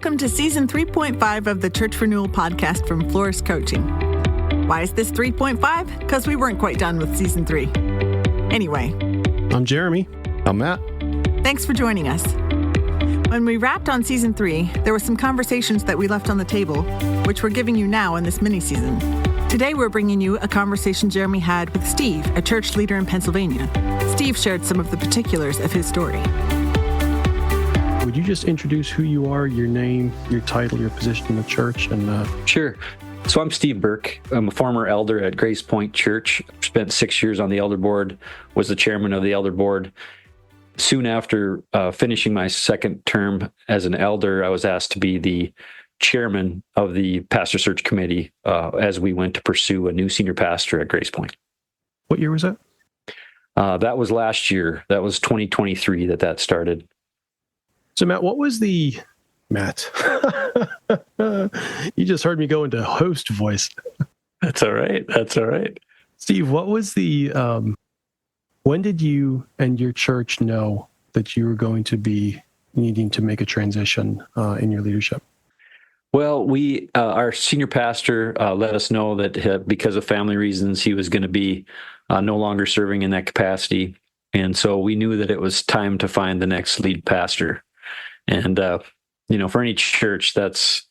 Welcome to Season 3.5 of the Church Renewal podcast from Flourish Coaching. Why is this 3.5? Because we weren't quite done with Season 3. Anyway. I'm Jeremy. I'm Matt. Thanks for joining us. When we wrapped on Season 3, there were some conversations that we left on the table, which we're giving you now in this mini-season. Today, we're bringing you a conversation Jeremy had with Steve, a church leader in Pennsylvania. Steve shared some of the particulars of his story. Would you just introduce who you are, your name, your title, your position in the church? Sure. So I'm Steve Burke. I'm a former elder at Grace Point Church. Spent 6 years on the elder board, was the chairman of the elder board. Soon after finishing my second term as an elder, I was asked to be the chairman of the pastor search committee as we went to pursue a new senior pastor at Grace Point. What year was that? That was last year. That was 2023 that started. So Matt, Matt, you just heard me go into host voice. That's all right. Steve, what was when did you and your church know that you were going to be needing to make a transition in your leadership? Well, our senior pastor let us know that because of family reasons, he was going to be no longer serving in that capacity. And so we knew that it was time to find the next lead pastor. And, for any church, that's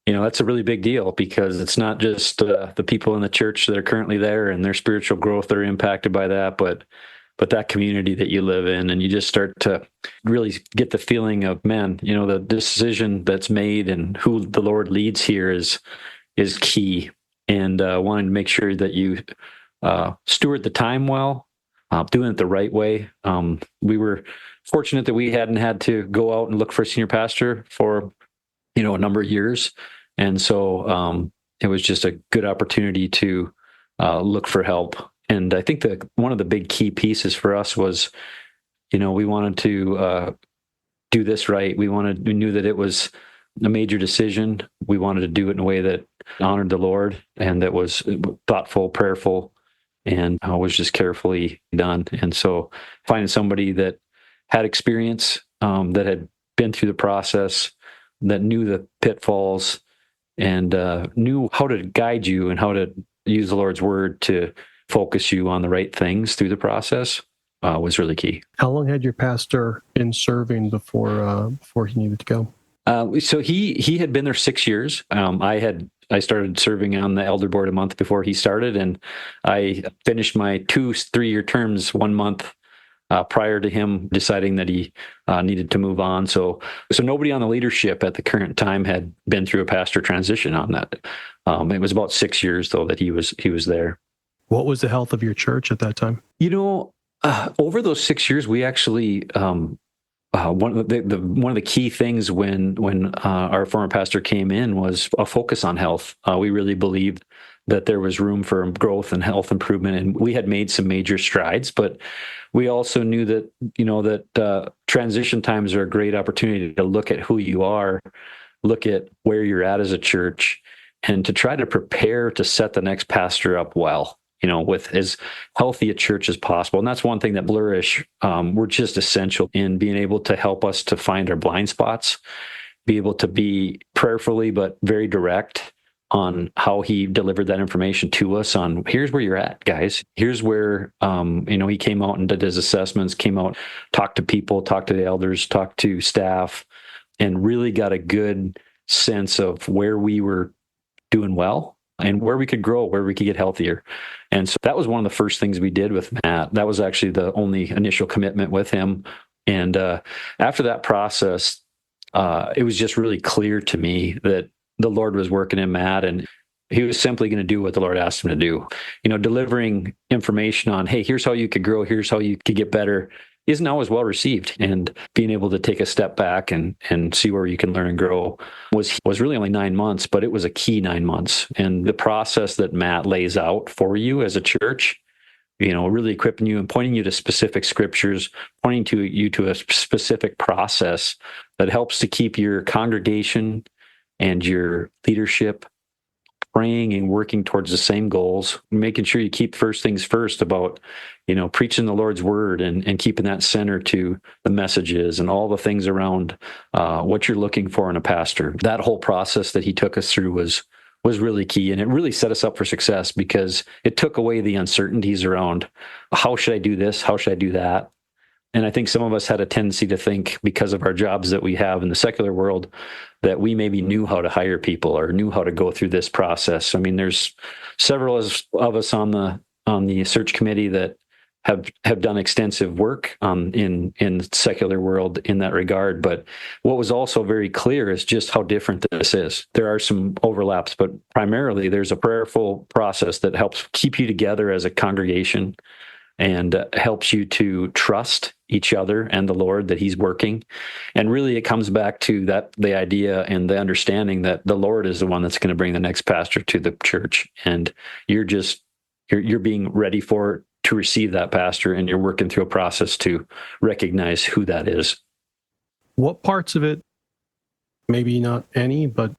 a really big deal because it's not just the people in the church that are currently there and their spiritual growth are impacted by that, but that community that you live in. And you just start to really get the feeling of, man, the decision that's made and who the Lord leads here is key. And wanting to make sure that you steward the time well, doing it the right way. We were fortunate that we hadn't had to go out and look for a senior pastor for, a number of years. And so it was just a good opportunity to look for help. And I think that one of the big key pieces for us was, we wanted to do this right. We knew that it was a major decision. We wanted to do it in a way that honored the Lord and that was thoughtful, prayerful, and was just carefully done. And so finding somebody that had experience, that had been through the process, that knew the pitfalls, and knew how to guide you and how to use the Lord's word to focus you on the right things through the process was really key. How long had your pastor been serving before he needed to go? So he had been there 6 years. I started serving on the elder board a month before he started, and I finished my 2-3-year terms 1 month prior to him deciding that he needed to move on. So nobody on the leadership at the current time had been through a pastor transition on that. It was about 6 years though that he was there. What was the health of your church at that time? Over those 6 years, we actually one of the key things when our former pastor came in was a focus on health. We really believed that there was room for growth and health improvement, and we had made some major strides. But we also knew that transition times are a great opportunity to look at who you are, look at where you're at as a church, and to try to prepare to set the next pastor up well. With as healthy a church as possible. And that's one thing that Flourish, we're just essential in being able to help us to find our blind spots, be able to be prayerfully, but very direct on how he delivered that information to us on here's where you're at, guys. Here's where, he came out and did his assessments, came out, talked to people, talked to the elders, talked to staff, and really got a good sense of where we were doing well and where we could grow, where we could get healthier. And so that was one of the first things we did with Matt. That was actually the only initial commitment with him. And after that process, it was just really clear to me that the Lord was working in Matt, and he was simply going to do what the Lord asked him to do. Delivering information on, hey, here's how you could grow, here's how you could get better, isn't always well received. And being able to take a step back and see where you can learn and grow was really only 9 months, but it was a key 9 months. And the process that Matt lays out for you as a church, really equipping you and pointing you to specific scriptures, pointing you to a specific process that helps to keep your congregation and your leadership praying and working towards the same goals, making sure you keep first things first about, preaching the Lord's word and keeping that center to the messages and all the things around what you're looking for in a pastor. That whole process that he took us through was really key, and it really set us up for success because it took away the uncertainties around how should I do this, how should I do that. And I think some of us had a tendency to think, because of our jobs that we have in the secular world, that we maybe knew how to hire people or knew how to go through this process. I mean, there's several of us on the search committee that have done extensive work in the secular world in that regard. But what was also very clear is just how different this is. There are some overlaps, but primarily there's a prayerful process that helps keep you together as a congregation and helps you to trust each other and the Lord that he's working. And really it comes back to the idea and the understanding that the Lord is the one that's going to bring the next pastor to the church. And you're being ready to receive that pastor, and you're working through a process to recognize who that is. What parts of it, maybe not any, but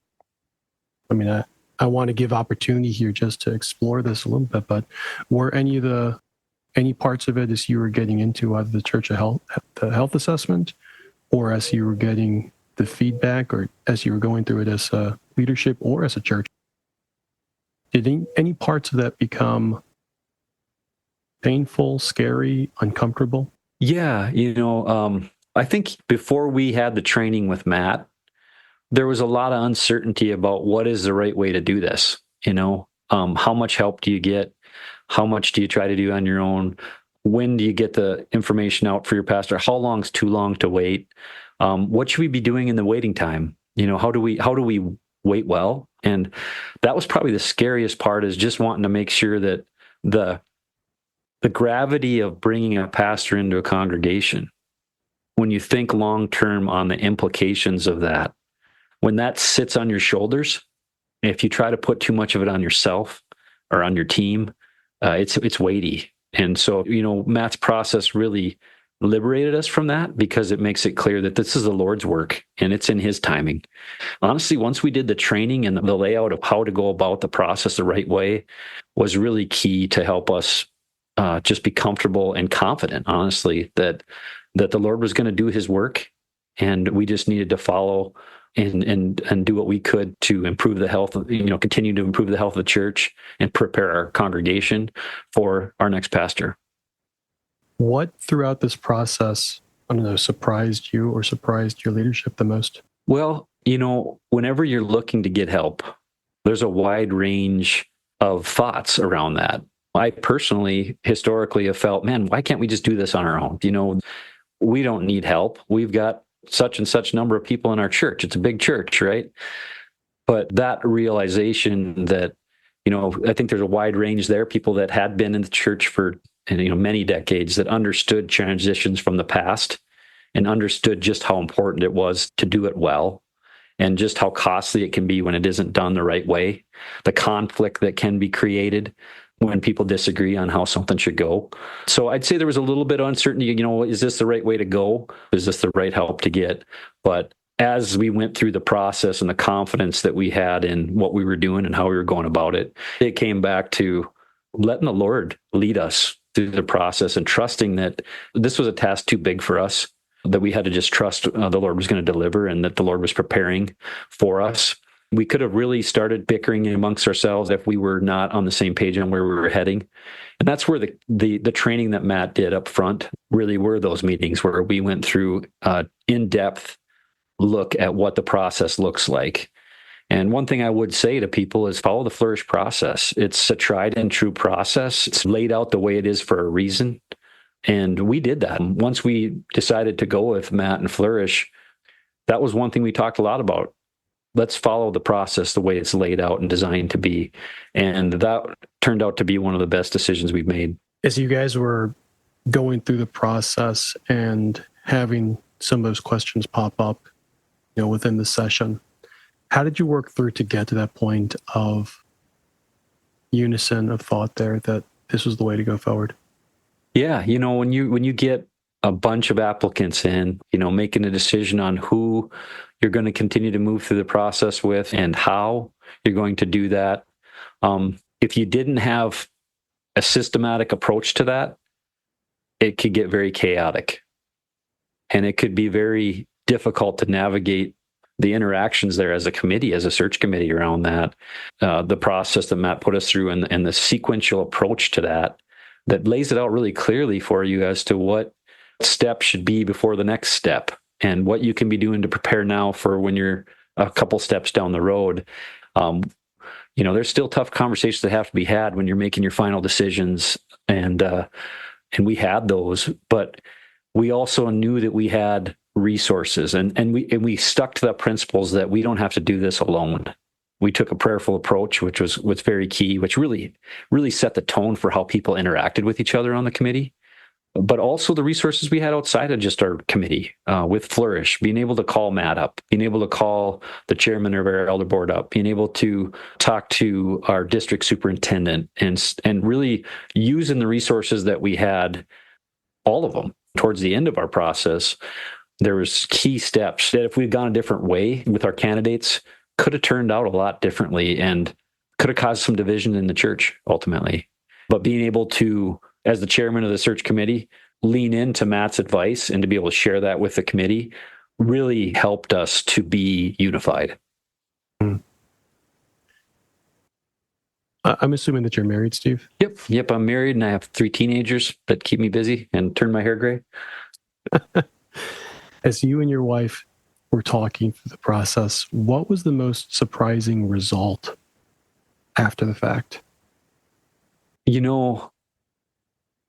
I mean, I want to give opportunity here just to explore this a little bit, but were any parts of it as you were getting into either the health assessment, or as you were getting the feedback, or as you were going through it as a leadership or as a church, did any parts of that become painful, scary, uncomfortable? Yeah, I think before we had the training with Matt, there was a lot of uncertainty about what is the right way to do this. How much help do you get? How much do you try to do on your own? When do you get the information out for your pastor? How long's too long to wait? What should we be doing in the waiting time? How do we wait well? And that was probably the scariest part, is just wanting to make sure that the gravity of bringing a pastor into a congregation, when you think long-term on the implications of that, when that sits on your shoulders, if you try to put too much of it on yourself or on your team, it's weighty. And so, Matt's process really liberated us from that, because it makes it clear that this is the Lord's work and it's in his timing. Honestly, once we did the training and the layout of how to go about the process the right way was really key to help us just be comfortable and confident, honestly, that the Lord was going to do his work, and we just needed to follow and do what we could to improve the health, continue to improve the health of the church and prepare our congregation for our next pastor. What throughout this process, surprised you or surprised your leadership the most? Well, whenever you're looking to get help, there's a wide range of thoughts around that. I personally, historically, have felt, man, why can't we just do this on our own? We don't need help. We've got such and such number of people in our church. It's a big church, right? But that realization that, I think there's a wide range there, people that had been in the church for, many decades, that understood transitions from the past and understood just how important it was to do it well, and just how costly it can be when it isn't done the right way, the conflict that can be created when people disagree on how something should go. So I'd say there was a little bit of uncertainty, is this the right way to go? Is this the right help to get? But as we went through the process and the confidence that we had in what we were doing and how we were going about it, it came back to letting the Lord lead us through the process and trusting that this was a task too big for us, that we had to just trust the Lord was going to deliver, and that the Lord was preparing for us. We could have really started bickering amongst ourselves if we were not on the same page on where we were heading. And that's where the training that Matt did up front really were those meetings where we went through in-depth look at what the process looks like. And one thing I would say to people is follow the Flourish process. It's a tried and true process. It's laid out the way it is for a reason. And we did that. Once we decided to go with Matt and Flourish, that was one thing we talked a lot about. Let's follow the process the way it's laid out and designed to be. And that turned out to be one of the best decisions we've made. As you guys were going through the process and having some of those questions pop up, within the session, how did you work through to get to that point of unison of thought there that this was the way to go forward? Yeah, when you get a bunch of applicants in, making a decision on who you're going to continue to move through the process with and how you're going to do that, If you didn't have a systematic approach to that, it could get very chaotic. And it could be very difficult to navigate the interactions there as a committee, as a search committee around that. The process that Matt put us through and the sequential approach to that lays it out really clearly for you as to what step should be before the next step and what you can be doing to prepare now for when you're a couple steps down the road. There's still tough conversations that have to be had when you're making your final decisions. And we had those, but we also knew that we had resources and we stuck to the principles that we don't have to do this alone. We took a prayerful approach, which was very key, which really set the tone for how people interacted with each other on the committee. But also the resources we had outside of just our committee with Flourish, being able to call Matt up, being able to call the chairman of our elder board up, being able to talk to our district superintendent and really using the resources that we had, all of them, towards the end of our process. There was key steps that if we'd gone a different way with our candidates, could have turned out a lot differently and could have caused some division in the church ultimately. But being able to, as the chairman of the search committee, lean into Matt's advice and to be able to share that with the committee really helped us to be unified. I'm assuming that you're married, Steve? Yep, I'm married and I have 3 teenagers that keep me busy and turn my hair gray. As you and your wife were talking through the process, what was the most surprising result after the fact?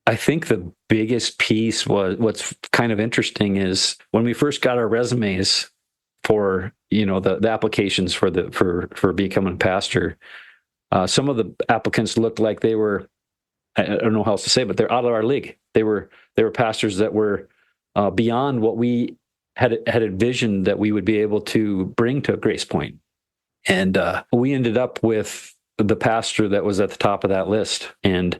I think the biggest piece was what's kind of interesting is when we first got our resumes for, the applications for becoming a pastor, some of the applicants looked like they were, I don't know how else to say, but they're out of our league. They were pastors that were beyond what we had envisioned that we would be able to bring to Grace Point. And we ended up with the pastor that was at the top of that list. And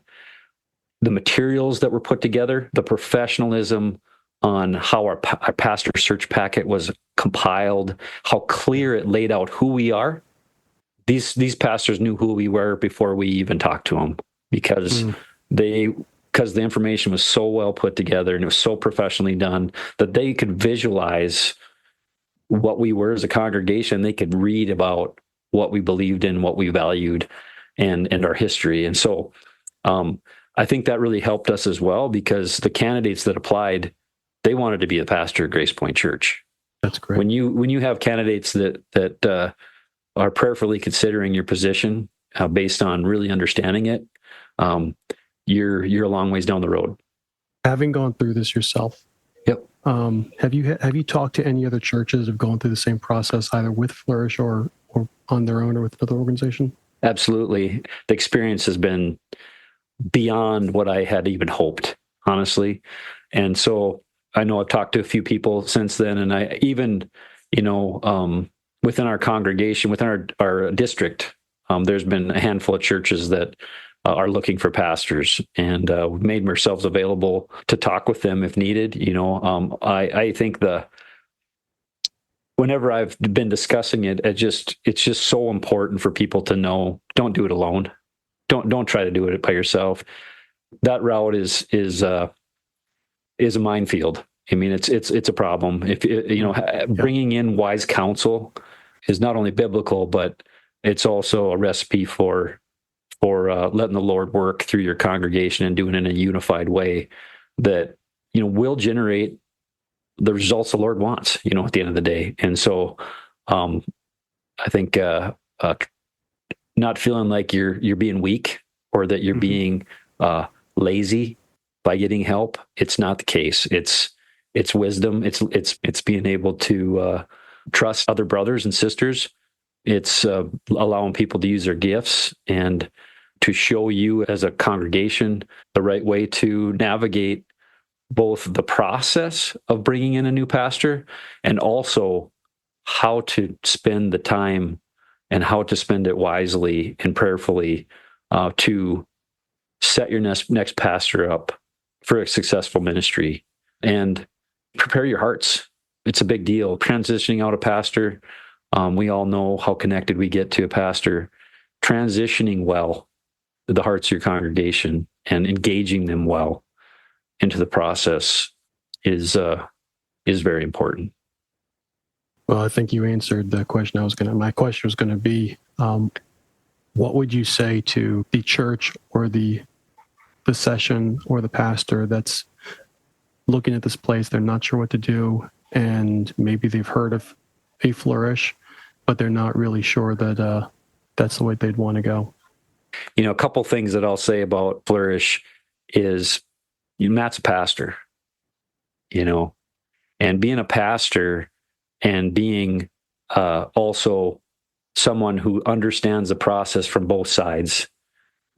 the materials that were put together, the professionalism on how our pastor search packet was compiled, how clear it laid out who we are. These pastors knew who we were before we even talked to them because the information was so well put together and it was so professionally done that they could visualize what we were as a congregation. They could read about what we believed in, what we valued, and our history. And so I think that really helped us as well because the candidates that applied, they wanted to be a pastor at Grace Point Church. That's great. When you have candidates that are prayerfully considering your position based on really understanding it, you're a long ways down the road. Having gone through this yourself, yep. Have you talked to any other churches that have gone through the same process, either with Flourish or on their own or with another organization? Absolutely. The experience has been beyond what I had even hoped, honestly. And so I know I've talked to a few people since then, and I even, within our congregation, within our district, there's been a handful of churches that are looking for pastors, and we've made ourselves available to talk with them if needed. I think whenever I've been discussing it, it's just so important for people to know, don't do it alone. Don't try to do it by yourself. That route is a minefield. I mean, it's a problem. Bringing in wise counsel is not only biblical, but it's also a recipe for letting the Lord work through your congregation and doing it in a unified way that will generate the results the Lord wants. At the end of the day, and so I think not feeling like you're being weak or that you're being lazy by getting help. It's not the case. It's wisdom. It's being able to trust other brothers and sisters. It's allowing people to use their gifts and to show you as a congregation the right way to navigate both the process of bringing in a new pastor and also how to spend the time and how to spend it wisely and prayerfully to set your next pastor up for a successful ministry and prepare your hearts. It's a big deal. Transitioning out a pastor, we all know how connected we get to a pastor. transitioning well the hearts of your congregation and engaging them well into the process is very important. Well, I think you answered the question my question was going to be, what would you say to the church or the session or the pastor that's looking at this place, they're not sure what to do, and maybe they've heard of a Flourish, but they're not really sure that that's the way they'd want to go? A couple things that I'll say about Flourish is, Matt's a pastor, and being a pastor and being also someone who understands the process from both sides,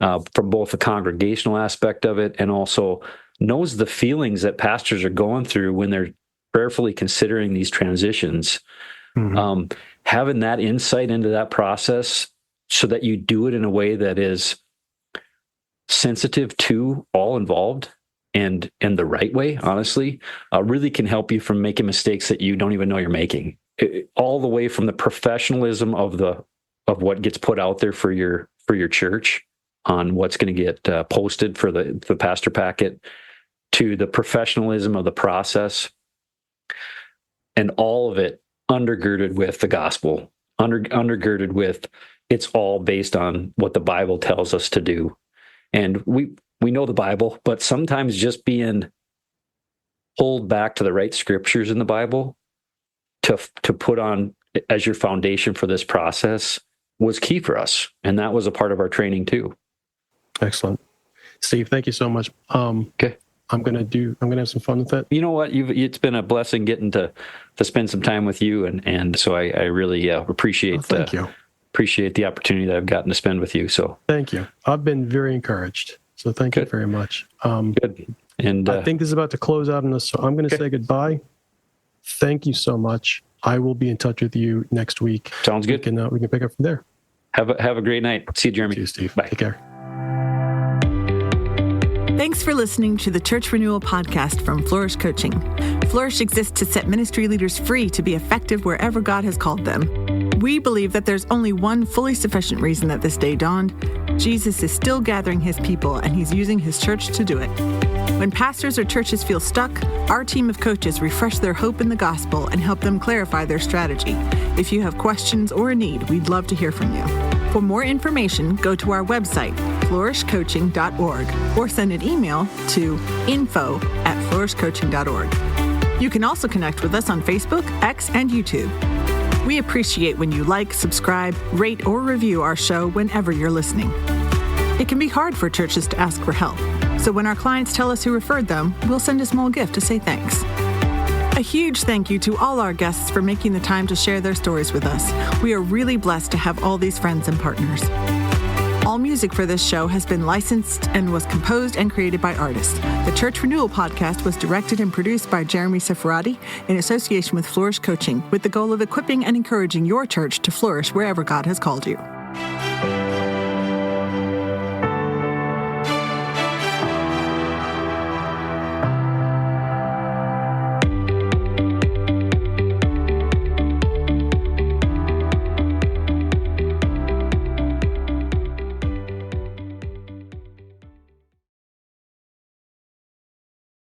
from both the congregational aspect of it and also knows the feelings that pastors are going through when they're prayerfully considering these transitions. Mm-hmm. Having that insight into that process so that you do it in a way that is sensitive to all involved and the right way, honestly, really can help you from making mistakes that you don't even know you're making. All the way from the professionalism of what gets put out there for your church on what's going to get posted for the pastor packet, to the professionalism of the process, and all of it undergirded with the gospel, undergirded with it's all based on what the Bible tells us to do. And we know the Bible, but sometimes just being pulled back to the right scriptures in the Bible to put on as your foundation for this process was key for us. And that was a part of our training too. Excellent. Steve, thank you so much. Okay. I'm going to have some fun with it. You know what? It's been a blessing getting to spend some time with you. And so I really appreciate appreciate the opportunity that I've gotten to spend with you. So thank you. I've been very encouraged. So thank you very much. Good. And I think this is about to close out on this, so I'm going to say goodbye. Thank you so much. I will be in touch with you next week. Sounds good. We can pick up from there. Have a great night. See you, Jeremy. See you, Steve. Bye. Take care. Thanks for listening to the Church Renewal Podcast from Flourish Coaching. Flourish exists to set ministry leaders free to be effective wherever God has called them. We believe that there's only one fully sufficient reason that this day dawned. Jesus is still gathering his people, and he's using his church to do it. When pastors or churches feel stuck, our team of coaches refresh their hope in the gospel and help them clarify their strategy. If you have questions or a need, we'd love to hear from you. For more information, go to our website, flourishcoaching.org, or send an email to info@flourishcoaching.org. You can also connect with us on Facebook, X, and YouTube. We appreciate when you like, subscribe, rate, or review our show whenever you're listening. It can be hard for churches to ask for help, so when our clients tell us who referred them, we'll send a small gift to say thanks. A huge thank you to all our guests for making the time to share their stories with us. We are really blessed to have all these friends and partners. All music for this show has been licensed and was composed and created by artists. The Church Renewal Podcast was directed and produced by Jeremy Seferati in association with Flourish Coaching, with the goal of equipping and encouraging your church to flourish wherever God has called you.